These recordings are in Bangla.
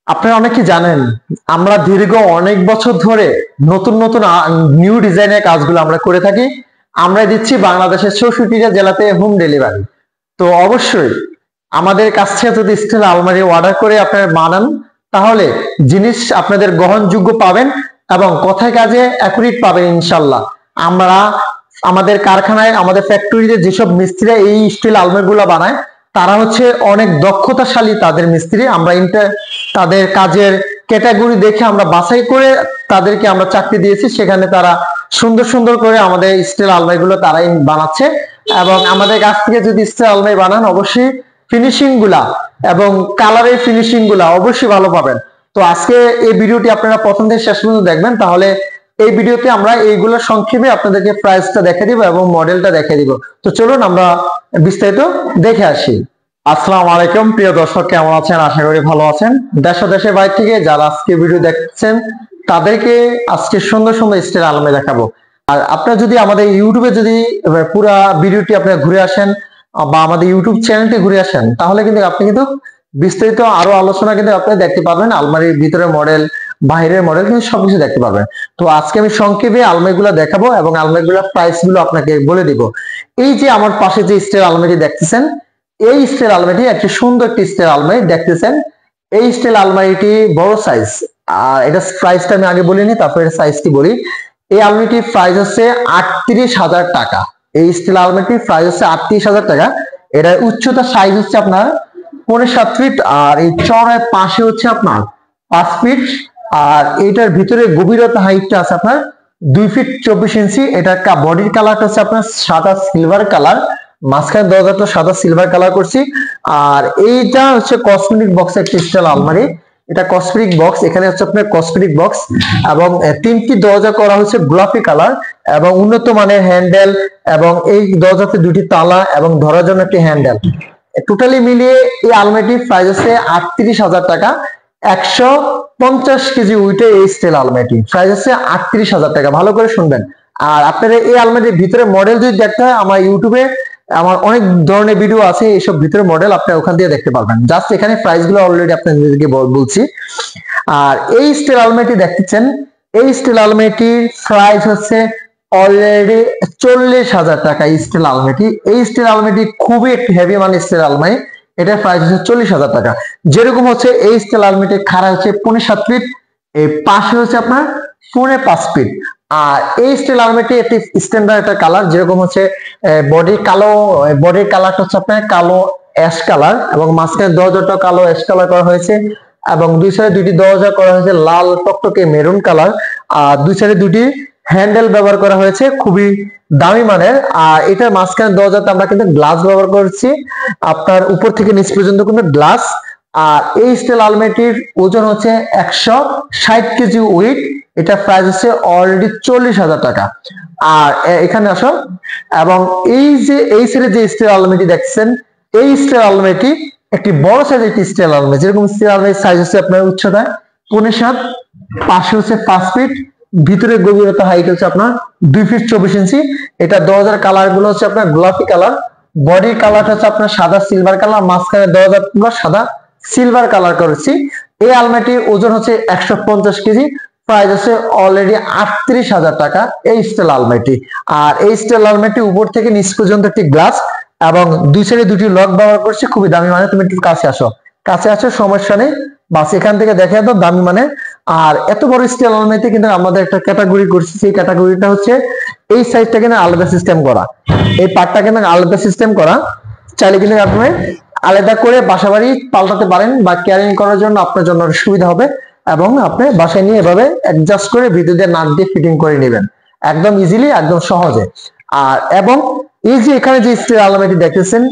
আপনারা অনেকে জানেন আমরা দীর্ঘ অনেক বছর ধরে নতুন নতুন নিউ ডিজাইনের কাজগুলো আমরা করে থাকি। আমরা দিচ্ছি বাংলাদেশের 64টা জেলাতে হোম ডেলিভারি। তো অবশ্যই আমাদের কাছ থেকে যদি স্টিল আলমারি অর্ডার করে আপনারা বানান, তাহলে জিনিস আপনাদের গ্রহণযোগ্য পাবেন এবং কথায় কাজে অ্যাকুরেট পাবেন ইনশাল্লাহ। আমরা আমাদের কারখানায়, আমাদের ফ্যাক্টরিতে যেসব মিস্ত্রিরা এই স্টিল আলমারিগুলো বানায়, তারা হচ্ছে অনেক দক্ষতাশালী তাদের মিস্ত্রি। আমরা তাদের কাজের ক্যাটাগরি দেখে আমরা বাছাই করে তাদেরকে আমরা চাকরি দিয়েছি। সেখানে তারা সুন্দর সুন্দর করে আমাদের স্টিল আলমারিগুলো তারাই বানাচ্ছে। এবং আমাদের কাছ থেকে যদি স্টিল আলমারি বানান, অবশ্যই ফিনিশিং গুলা এবং কালারের ফিনিশিং গুলা অবশ্যই ভালো পাবেন। তো আজকে এই ভিডিওটি আপনারা প্রথম থেকে শেষ পর্যন্ত দেখবেন, তাহলে এই ভিডিওতে আমরা এইগুলো সংক্ষেপে আপনাদেরকে প্রাইসটা দেখে দিব এবং মডেলটা দেখে দিব। তো চলুন আমরা বিস্তারিত দেখে আসি। আসসালামু আলাইকুম প্রিয় দর্শক, কেমন আছেন? আশা করি ভালো আছেন। দেশ ও দেশের বাইরে থেকে যারা আজকে ভিডিও দেখছেন, তাদেরকে আজকে সুন্দর সুন্দর স্টিল আলমারি দেখাবো। আর আপনারা যদি আমাদের ইউটিউবে যদি পুরা ভিডিওটি আপনারা ঘুরে আসেন বা আমাদের ইউটিউব চ্যানেলটি ঘুরে আসেন, তাহলে কিন্তু আপনি কিন্তু বিস্তারিত আরো আলোচনা কিন্তু আপনি দেখতে পারবেন। আলমারির ভিতরে মডেল, বাইরের মডেল কিন্তু সবকিছু দেখতে পারবেন। তো আজকে আমি সংক্ষেপে আলমারিগুলো দেখাবো এবং আলমারিগুলোর প্রাইস গুলো আপনাকে বলে দিব। এই যে আমার পাশে যে স্টিল আলমারি দেখতেছেন, এই স্টিল আলমারিটি একটি সুন্দর একটি স্টিল আলমারি দেখতেছেন। এই স্টিল আলমারিটি বড় সাইজ, আর এটা প্রাইসটা আমি আগে বলিনি, তারপরে সাইজটি বলি। এই আলমারিটির প্রাইস হচ্ছে 38,000 টাকা। এই স্টিল আলমারিটির প্রাইস হচ্ছে 38,000 টাকা। এটার উচ্চতা সাইজ হচ্ছে আপনার 7.5 ফিট, আর এই চওড়ায় পাশে হচ্ছে আপনার 5 ফিট, আর এটার ভিতরে গভীরতা হাইটটা আছে আপনার 2 ফিট 24 ইঞ্চি। এটার বডির কালারটা হচ্ছে আপনার সাদা সিলভার কালার, মাঝখানে দরজাটা সাদা সিলভার কালার করছি। আর এইটা হচ্ছে কসমেটিক বক্স একটা স্টাইল আলমারি। এটা কসমেটিক বক্স, এখানে হচ্ছে আপনার কসমেটিক বক্স এবং তিনটি দরজা করা হচ্ছে গোলাপি কালার এবং উন্নত মানের হ্যান্ডেল, এবং এই দরজাতে দুটি তালা এবং ধরার জন্য একটি হ্যান্ডেল। টোটালি মিলিয়ে এই আলমারিটির প্রাইস হচ্ছে 38,000 টাকা। 150 কেজি উইটে এই স্টিল আলমারিটি প্রাইস হচ্ছে 38,000 টাকা। ভালো করে শুনবেন। আর আপনারা এই আলমারির ভিতরে মডেল যদি দেখতে হয়, আমার ইউটিউবে আমার অনেক ধরনের ভিডিও আছে, এইসব ভিতরে মডেল আপনি ওখান দিয়ে দেখতে পারবেন। জাস্ট এখানে প্রাইস গুলো অলরেডি আপনাদেরকে বলছি। আর এই স্টিল আলমারিটি দেখতেছেন, এই স্টিল আলমারিটির প্রাইস হচ্ছে অলরেডি 40,000 টাকা। স্টিল আলমারিটি, এই স্টিল আলমারিটি খুবই একটি হেভি মানে স্টিল আলমারি। এটার প্রাইস হচ্ছে 40,000 টাকা। যেরকম হচ্ছে এই স্টিল আলমারিটির খাড়া হচ্ছে 7.5 ফিট, এই পাশে হচ্ছে আপনার 5.5 ফিট। আর এই স্টিল আলমারিটি একটি স্ট্যান্ডার্ড একটা কালার, যেরকম হচ্ছে বডির কালো, বডির কালারটা হচ্ছে আপনার কালো অ্যাশ কালার এবং মাঝখানে দরজাটা কালো অ্যাশ কালার করা হয়েছে এবং দুই সাইডে দুইটি দরজা করা হয়েছে লাল টকটকে মেরুন কালার। আর দুই সাইডে দুটি হ্যান্ডেল ব্যবহার করা হয়েছে খুবই দামি মানের। আর এটার মাঝখানে দরজাতে আমরা কিন্তু গ্লাস ব্যবহার করছি, আপনার উপর থেকে নিচ পর্যন্ত কিন্তু গ্লাস। আর এই স্টিল আলমারিটির ওজন হচ্ছে 160 কেজি ওয়েট। এটা প্রাইস হচ্ছে অলরেডি 40,000 টাকা। আর এখানে আসো, এবং এই যে এই সাইডে যে স্টিল আলমারিটি দেখছেন, এই স্টিল আলমারিটি একটি বড় সাইজের একটি স্টিল আলমারি। যেরকম স্টিল আলমারির সাইজ হচ্ছে আপনার উচ্চতা 7.5, পাশে হচ্ছে 5 ফিট, ভিতরে গভীরতা হাইট হচ্ছে আপনার 2 ফিট 24 ইঞ্চি। এটা দরজার কালার গুলো হচ্ছে আপনার গোলাপি কালার, বডির কালারটা হচ্ছে আপনার সাদা সিলভার কালার, মাঝখানে দরজাগুলো সাদা সিলভার কালার করেছি। এই আলমারিটির ওজন হচ্ছে 150 কেজি। প্রাইস আছে অলরেডি 38,000 টাকা এই স্টিল আলমারিটি। আর এই স্টিল আলমারিটি উপর থেকে নিচ পর্যন্ত একটি গ্লাস এবং দুই সাইডে দুটি লক ব্যবহার করছি, খুবই দামি মানে। তুমি একটু কাছে আসো, কাছে আসো, সমস্যা নেই, বাস এখান থেকে দেখে দাও, দামি মানে। আর এত বড় স্টিল আলমারিতে কিন্তু আমাদের একটা ক্যাটাগরি করছি, সেই ক্যাটাগরিটা হচ্ছে এই সাইজটা কিন্তু আলাদা সিস্টেম করা, এই পার্টটা কিন্তু আলাদা সিস্টেম করা। চাইলে কিন্তু আপনি আলাদা করে বাসাবাড়ি পাল্টাতে পারেন বা ক্যারিং করার জন্য আপনার জন্য সুবিধা হবে, এবং আপনি বাসায় নিয়ে এভাবে অ্যাডজাস্ট করে ভিতর দিয়ে নাট দিয়ে ফিটিং করে নেবেন একদম ইজিলি, একদম সহজে। আর এবং এই যে এখানে যে স্টিল আলমারিটি দেখতেছেন,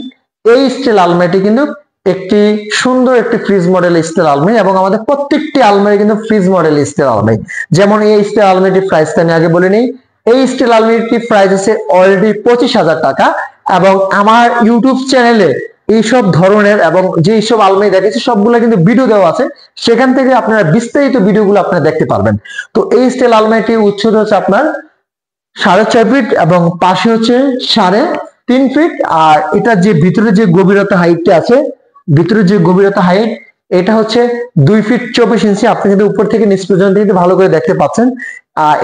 এই স্টিল আলমারিটি কিন্তু একটি সুন্দর একটি ফ্রিজ মডেল স্টিল আলমারি, এবং আমাদের প্রত্যেকটি আলমারি কিন্তু ফ্রিজ মডেল স্টিল আলমারি। যেমন এই স্টিল আলমারিটির প্রাইসটা আমি আগে বলে নিই। এই স্টিল আলমারিটির প্রাইস আছে অলরেডি 25,000 টাকা। এবং আমার ইউটিউব চ্যানেলে এইসব ধরনের এবং যে সব আলমারি দেখেছি সবগুলো কিন্তু ভিডিও দেওয়া আছে, সেখান থেকে আপনারা বিস্তারিত ভিডিওগুলো আপনারা দেখতে পারবেন। তো এই স্টিল আলমারিটির উচ্চতা হচ্ছে আপনার 4.5 ফিট এবং পাশে হচ্ছে 3.5 ফিট। আর এটা যে ভিতরে যে গভীরতা হাইটটা আছে, ভিতরে যে গভীরতা হাইট, এটা হচ্ছে 2 ফিট 24 ইঞ্চি। আপনি কিন্তু উপর থেকে নিচ পর্যন্ত কিন্তু ভালো করে দেখতে পাচ্ছেন।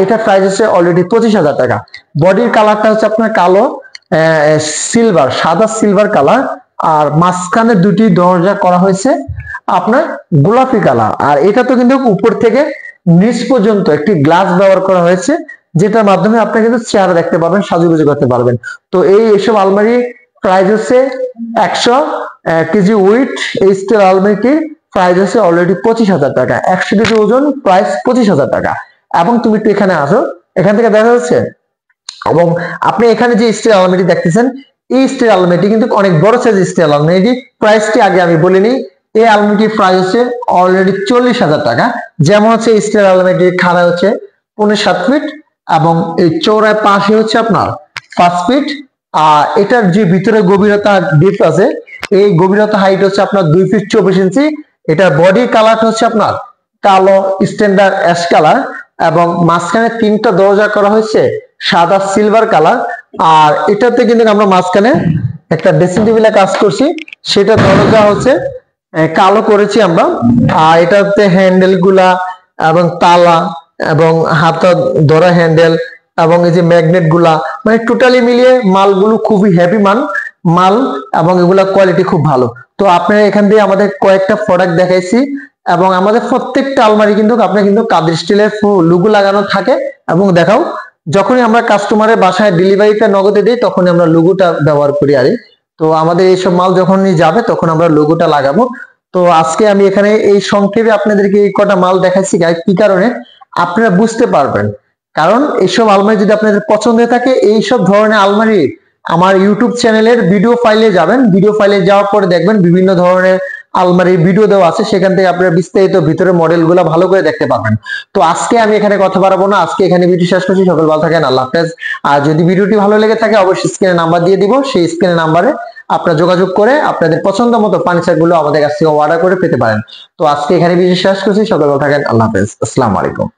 এটা প্রাইস হচ্ছে অলরেডি 25,000 টাকা। বডির কালারটা হচ্ছে আপনার কালো সিলভার, সাদা সিলভার কালার, আর মাঝখানে দুটি দরজা করা হয়েছে আপনার গোলাপি কালার। আর এটা তো কিন্তু উপর থেকে নিচ পর্যন্ত একটি গ্লাস ব্যবহার করা হয়েছে, যেটার মাধ্যমে আপনি কিন্তু চেহারা দেখতে পারবেন, সাজুগুজু করতে পারবেন। তো এইসব আলমারি প্রাইস হচ্ছে 100 কেজি উইথ। এই স্টিল আলমারিটির প্রাইস হচ্ছে অলরেডি 25,000 টাকা। 100 কেজি ওজন, প্রাইস 25,000 টাকা। এবং তুমি একটু এখানে আসো, এখান থেকে দেখা যাচ্ছে। এবং আপনি এখানে যে স্টিল আলমারি দেখতেছেন, এই স্টিল আলমারিটি কিন্তু অনেক বড় সাইজ স্টিল আলমারি। প্রাইসটি আগে আমি বলিনি। এই আলমারিটির প্রাইস হচ্ছে অলরেডি 40,000 টাকা। যেমন হচ্ছে স্টিল আলমারিটির খাড়া হচ্ছে 7.5 ফিট এবং এই চৌড়ায় পাশে হচ্ছে আপনার 5 ফিট। আর এটার যে ভিতরে গভীরতা ডিপ আছে, এই গভীরতা হাইট হচ্ছে আপনার 2 ফিট 24 ইঞ্চি। এটার বডি কালার হচ্ছে আপনার কালো স্ট্যান্ডার্ড অ্যাশ কালার এবং মাঝখানে 3টা দরজা করা হয়েছে সাদা সিলভার কালার। আর এটাতে কিন্তু আমরা মাঝখানে একটা ড্রেসিং টেবিলে কাজ করছি, সেটা দরজা হচ্ছে কালো করেছি আমরা। আর এটাতে হ্যান্ডেল গুলা এবং তালা এবং হাতা ধরা হ্যান্ডেল এবং এই যে ম্যাগনেট গুলা, মানে টোটালি মিলিয়ে মালগুলো খুবই হেভি মাল এবং এগুলা কোয়ালিটি খুব ভালো। তো আপনারা এখান দিয়ে আমাদের কয়েকটা প্রোডাক্ট দেখাইছি এবং আমাদের প্রত্যেকটা আলমারি কিন্তু আপনি কিন্তু কাদের স্টিলের লোগো লাগানো থাকে। এবং দেখাও, যখনই আমরা কাস্টমারের বাসায় ডেলিভারিটা নগদে দিই তখনই আমরা লোগোটা ব্যবহার করি। আর তো আমাদের এইসব মাল যখনই যাবে তখন আমরা লোগোটা লাগাবো। তো আজকে আমি এখানে এই সংক্ষেপে আপনাদেরকে এই কটা মাল দেখাইছি গাইস, কি কারণে আপনারা বুঝতে পারবেন। কারণ এইসব আলমারি যদি আপনাদের পছন্দ হয়ে থাকে, এইসব ধরনের আলমারি আমার ইউটিউব চ্যানেলের ভিডিও ফাইলে যাবেন। ভিডিও ফাইলে যাওয়ার পরে দেখবেন বিভিন্ন ধরনের আলমারির ভিডিও দেওয়া আছে, সেখান থেকে আপনারা বিস্তারিত ভিতরে মডেলগুলো ভালো করে দেখতে পাবেন। তো আজকে আমি এখানে কথা বাড়াবো না, আজকে এখানে ভিডিও শেষ করছি। সকল ভালো থাকেন, আল্লাহ হাফেজ। আর যদি ভিডিওটি ভালো লেগে থাকে অবশ্যই স্ক্রিনে নাম্বার দিয়ে দিব, সেই স্ক্রিনে নাম্বারে আপনারা যোগাযোগ করে আপনাদের পছন্দ মতো ফার্নিচার গুলো আমাদের কাছ থেকে অর্ডার করে পেতে পারেন। তো আজকে এখানে ভিডিও শেষ করছি। সকল ভালো থাকেন, আল্লাহ হাফেজ, আসসালামু আলাইকুম।